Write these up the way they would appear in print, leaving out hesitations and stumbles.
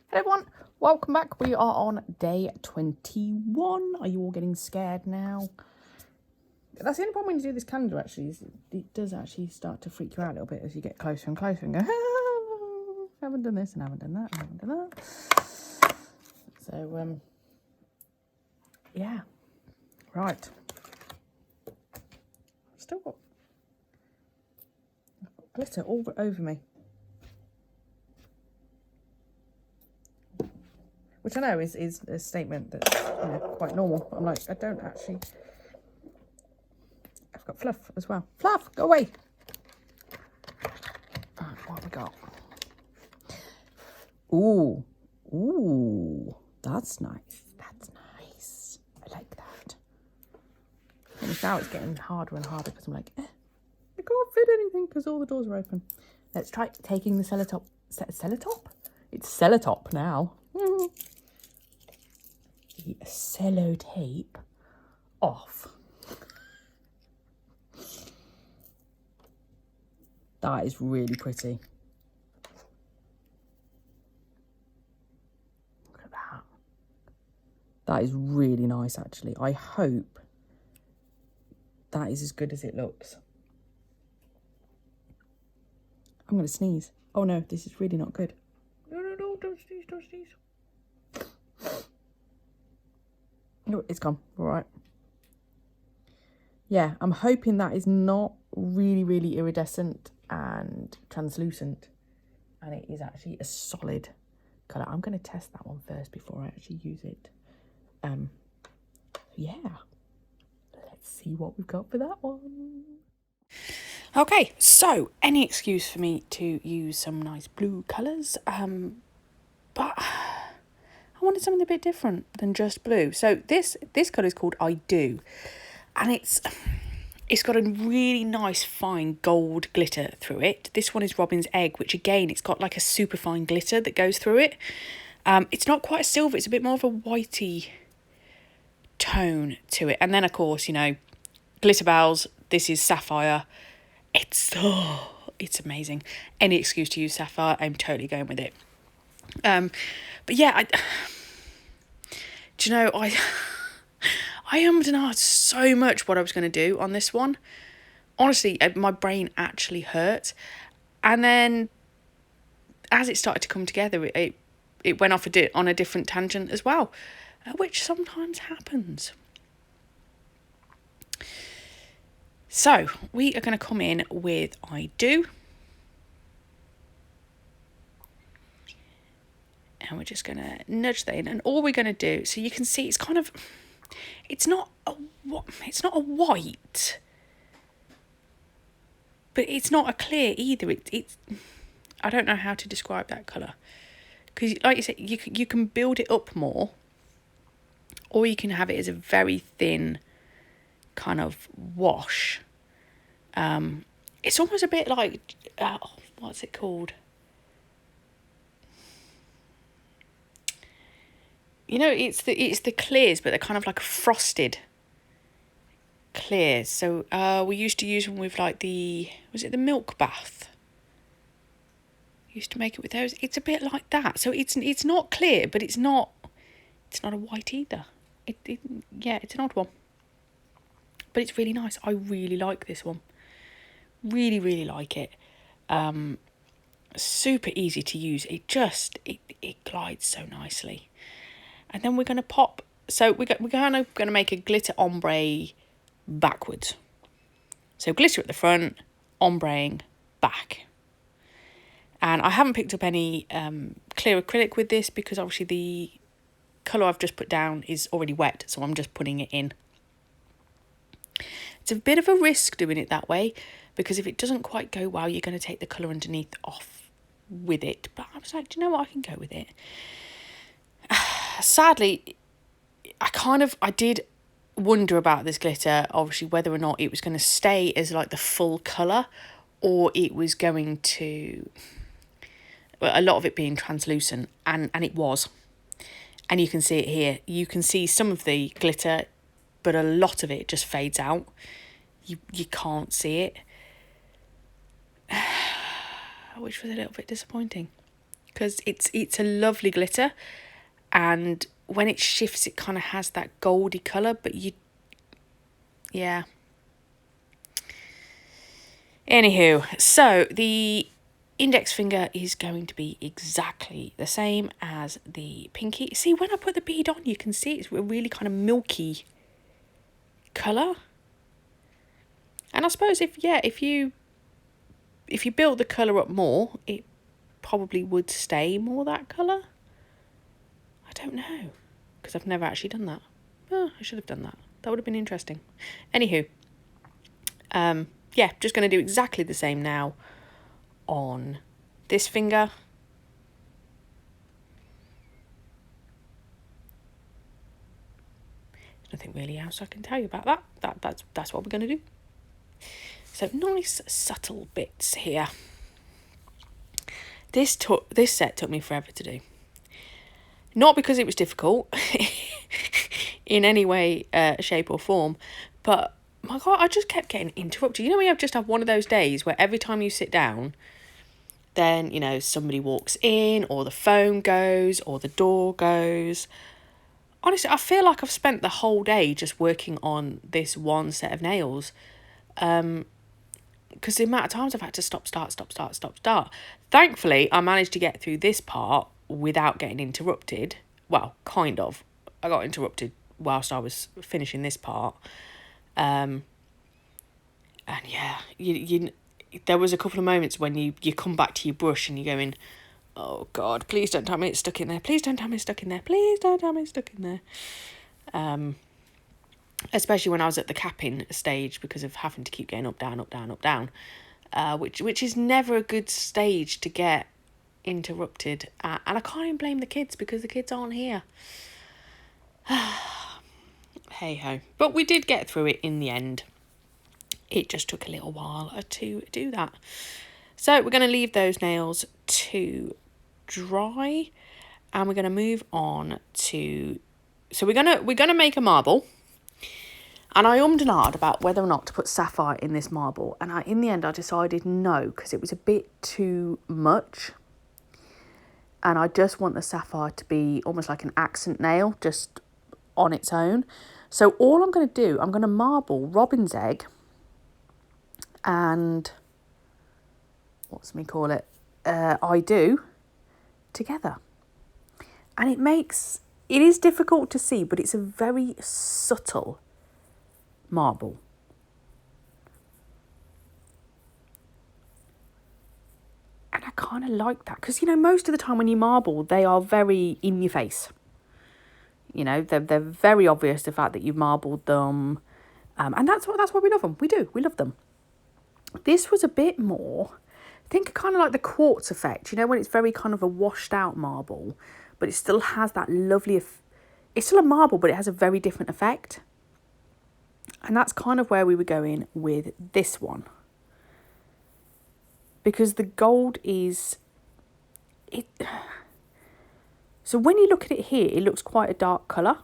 Hello everyone, welcome back. We are on day 21. Are you all getting scared now? That's the only problem when you do this calendar actually, is it does actually start to freak you out a little bit as you get closer and closer and go, ah, haven't done this and haven't done that and haven't done that. So, yeah, right. Still got glitter all over me. Which I know is a statement that's quite normal. But I'm like, I don't actually. I've got fluff as well. Fluff, go away. Right, what have we got? Ooh, that's nice. That's nice. I like that. And now it's getting harder and harder because I'm like, I can't fit anything because all the doors are open. Let's try taking the sellotop. Sellotop? It's sellotop now. The sellotape off. That is really pretty. Look at that. That is really nice, actually. I hope that is as good as it looks. I'm going to sneeze. Oh no, this is really not good. No, don't sneeze, don't sneeze. No, it's gone. All right. Yeah, I'm hoping that is not really iridescent and translucent. And it is actually a solid colour. I'm going to test that one first before I actually use it. Yeah. Let's see what we've got for that one. Okay, so any excuse for me to use some nice blue colours. But I wanted something a bit different than just blue. So this colour is called I Do. And it's got a really nice fine gold glitter through it. This one is Robin's Egg, which again, it's got like a super fine glitter that goes through it. It's not quite a silver, it's a bit more of a whitey tone to it. And then of course, Glitter Bells, this is Sapphire. It's amazing. Any excuse to use Sapphire, I'm totally going with it. But yeah, do you know, I ummed and ahed so much what I was going to do on this one. Honestly, my brain actually hurt. And then as it started to come together, it went off on a different tangent as well, which sometimes happens. So we are going to come in with I Do. And we're just going to nudge that in. And all we're going to do, so you can see it's kind of, it's not a white, but it's not a clear either. It's I don't know how to describe that colour. Because like you said, you can build it up more, or you can have it as a very thin kind of wash. It's almost a bit like, what's it called? It's the clears, but they're kind of like a frosted clears. So we used to use them with like was it the milk bath? Used to make it with those. It's a bit like that. So it's not clear, but it's not a white either. Yeah, it's an odd one. But it's really nice. I really like this one. Really like it. Super easy to use. It glides so nicely. And then we're going to pop. So we're kind of going to make a glitter ombre backwards. So glitter at the front, ombreing back. And I haven't picked up any clear acrylic with this because obviously the colour I've just put down is already wet, so I'm just putting it in. It's a bit of a risk doing it that way because if it doesn't quite go well, you're going to take the colour underneath off with it. But I was like, do you know what? I can go with it. Sadly, I did wonder about this glitter, obviously, whether or not it was going to stay as like the full colour or it was going to, a lot of it being translucent, and it was. And you can see it here. You can see some of the glitter, but a lot of it just fades out. You can't see it, which was a little bit disappointing because it's a lovely glitter, and when it shifts, it kind of has that goldy colour, but yeah. Anywho, so the index finger is going to be exactly the same as the pinky. See, when I put the bead on, you can see it's a really kind of milky colour. And I suppose if you build the colour up more, it probably would stay more that colour. I don't know, because I've never actually done that. Oh, I should have done that. That would have been interesting. Anywho, yeah, just going to do exactly the same now on this finger. Nothing really else I can tell you about that. That's what we're going to do. So nice subtle bits here. This set took me forever to do. Not because it was difficult in any way, shape or form, but my God, I just kept getting interrupted. You know when you just have one of those days where every time you sit down, then, you know, somebody walks in, or the phone goes, or the door goes. Honestly, I feel like I've spent the whole day just working on this one set of nails. Because the amount of times I've had to stop, start. Thankfully, I managed to get through this part without getting interrupted. Well, kind of. I got interrupted whilst I was finishing this part. And yeah, you there was a couple of moments when you come back to your brush and you're going, oh God, please don't tell me it's stuck in there. Please don't tell me it's stuck in there. Please don't tell me it's stuck in there. Especially when I was at the capping stage, because of having to keep going up, down, which is never a good stage to get interrupted at. And I can't even blame the kids, because the kids aren't here. Hey ho. But we did get through it in the end. It just took a little while to do that. So we're going to leave those nails to dry, and we're going to move on to, so we're going to make a marble. And I ummed and ahed about whether or not to put sapphire in this marble, and in the end I decided no, because it was a bit too much, and I just want the sapphire to be almost like an accent nail, just on its own. So all I'm going to do, I'm going to marble robin's egg and I do together. And it is difficult to see, but it's a very subtle marble. And I kind of like that, because, you know, most of the time when you marble, they are very in your face. You know, they're very obvious, the fact that you've marbled them. And that's why we love them. We love them. This was a bit more, think kind of like the quartz effect, you know, when it's very kind of a washed out marble, but it still has that lovely, it's still a marble, but it has a very different effect. And that's kind of where we were going with this one. Because the gold is, so when you look at it here, it looks quite a dark colour.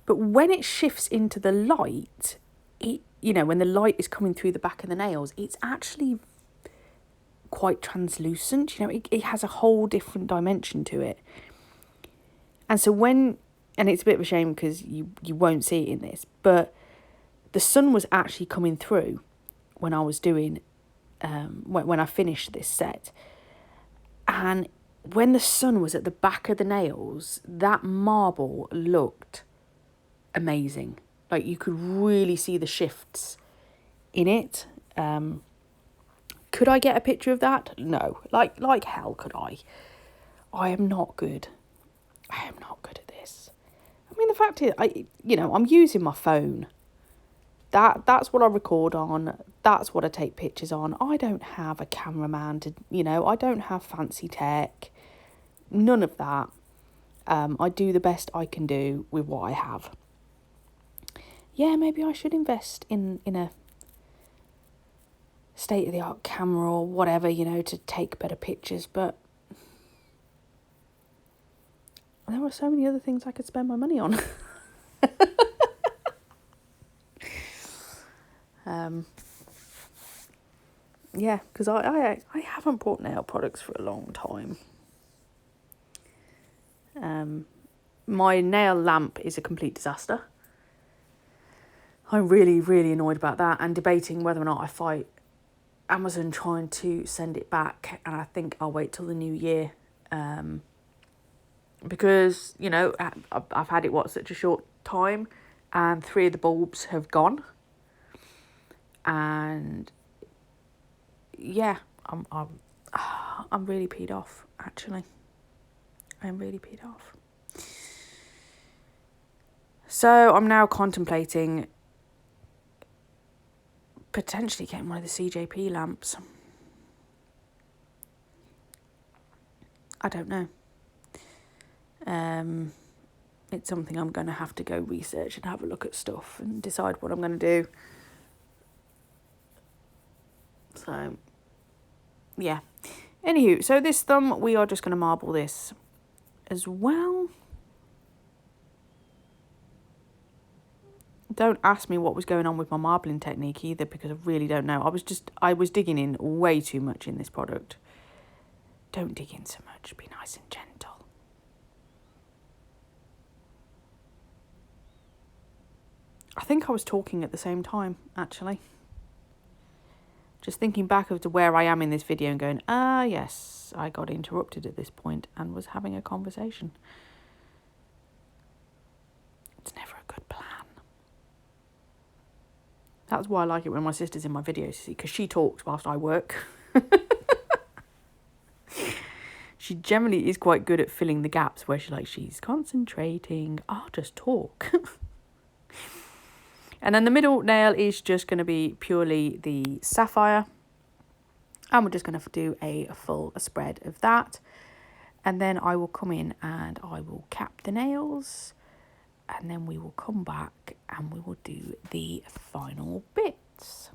But when it shifts into the light, you know, when the light is coming through the back of the nails, it's actually quite translucent. You know, it has a whole different dimension to it. And so and it's a bit of a shame because you won't see it in this, but the sun was actually coming through when I was doing, when I finished this set. And when the sun was at the back of the nails, that marble looked amazing. Like, you could really see the shifts in it. Could I get a picture of that? No. Like hell could I. I am not good. I am not good at this. I mean, the fact is, I'm using my phone. That's what I record on. That's what I take pictures on. I don't have a cameraman I don't have fancy tech. None of that. I do the best I can do with what I have. Yeah, maybe I should invest in a state-of-the-art camera or whatever, to take better pictures, but there are so many other things I could spend my money on. Yeah, because I haven't bought nail products for a long time. My nail lamp is a complete disaster. I'm really, really annoyed about that and debating whether or not I fight Amazon trying to send it back, and I think I'll wait till the new year. Because, you know, I've had it, such a short time, and 3 of the bulbs have gone. And yeah, I'm really peed off, actually. I'm really peed off. So I'm now contemplating potentially getting one of the CJP lamps. I don't know. It's something I'm going to have to go research and have a look at stuff and decide what I'm going to do. So, yeah. Anywho, so this thumb, we are just going to marble this as well. Don't ask me what was going on with my marbling technique either, because I really don't know. I was digging in way too much in this product. Don't dig in so much. Be nice and gentle. I think I was talking at the same time, actually. Just thinking back to where I am in this video and going, yes, I got interrupted at this point and was having a conversation. It's never a good plan. That's why I like it when my sister's in my videos, see, because she talks whilst I work. She generally is quite good at filling the gaps where she's concentrating. I'll just talk. And then the middle nail is just going to be purely the sapphire. And we're just going to do a full spread of that. And then I will come in and I will cap the nails. And then we will come back and we will do the final bits.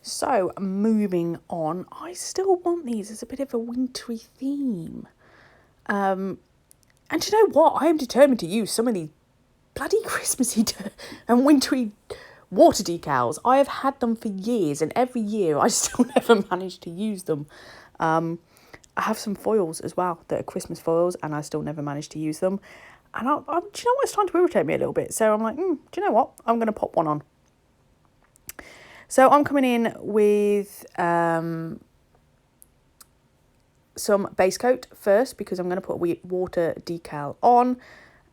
So, moving on, I still want these as a bit of a wintry theme. And you know what? I am determined to use some of these bloody Christmassy and wintry water decals. I have had them for years, and every year I still never manage to use them. I have some foils as well that are Christmas foils, and I still never manage to use them. And do you know what? It's starting to irritate me a little bit. So I'm like, do you know what? I'm going to pop one on. So I'm coming in with some base coat first, because I'm going to put a water decal on,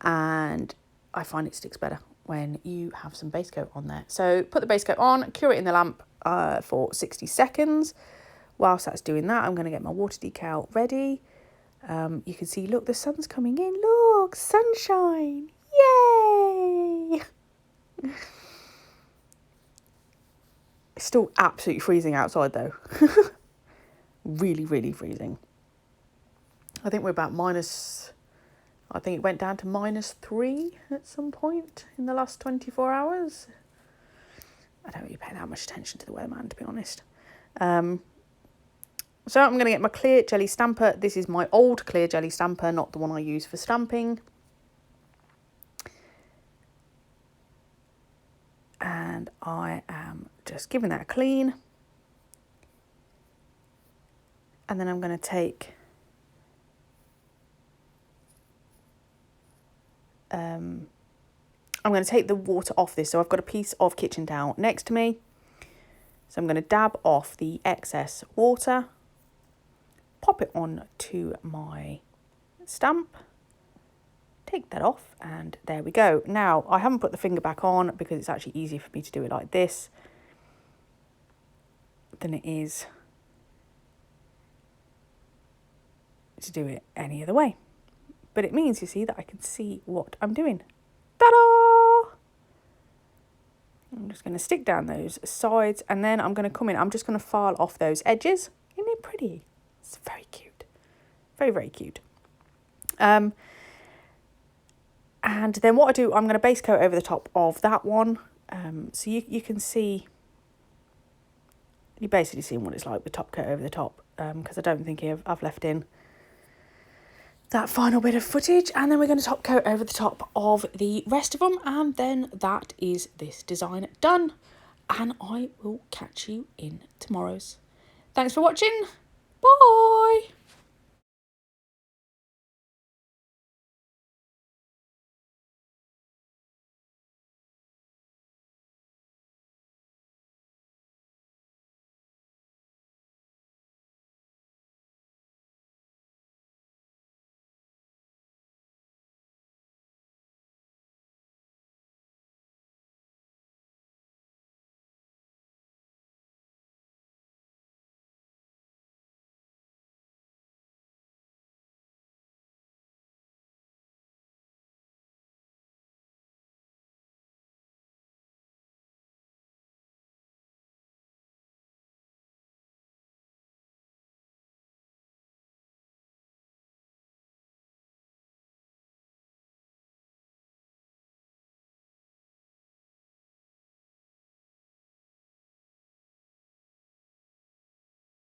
and I find it sticks better when you have some base coat on there. So put the base coat on, cure it in the lamp for 60 seconds. Whilst that's doing that, I'm going to get my water decal ready. You can see, look, the sun's coming in. Look, sunshine. Yay! It's still absolutely freezing outside though. Really, really freezing. I think we're about I think it went down to -3 at some point in the last 24 hours. I don't really pay that much attention to the weatherman, to be honest. So I'm going to get my clear jelly stamper. This is my old clear jelly stamper, not the one I use for stamping. And I am just giving that a clean. And then I'm going to take the water off this. So I've got a piece of kitchen towel next to me. So I'm going to dab off the excess water, pop it on to my stamp, take that off, and there we go. Now, I haven't put the finger back on because it's actually easier for me to do it like this than it is to do it any other way. But it means, you see, that I can see what I'm doing. Ta-da! I'm just going to stick down those sides, and then I'm going to come in. I'm just going to file off those edges. Isn't it pretty? It's very cute. Very, very cute. And then what I do, I'm going to base coat over the top of that one. So you can see, you're basically seeing what it's like with top coat over the top, because I don't think I've left in that final bit of footage. And then we're going to top coat over the top of the rest of them, and then that is this design done. And I will catch you in tomorrow's. Thanks for watching. Bye.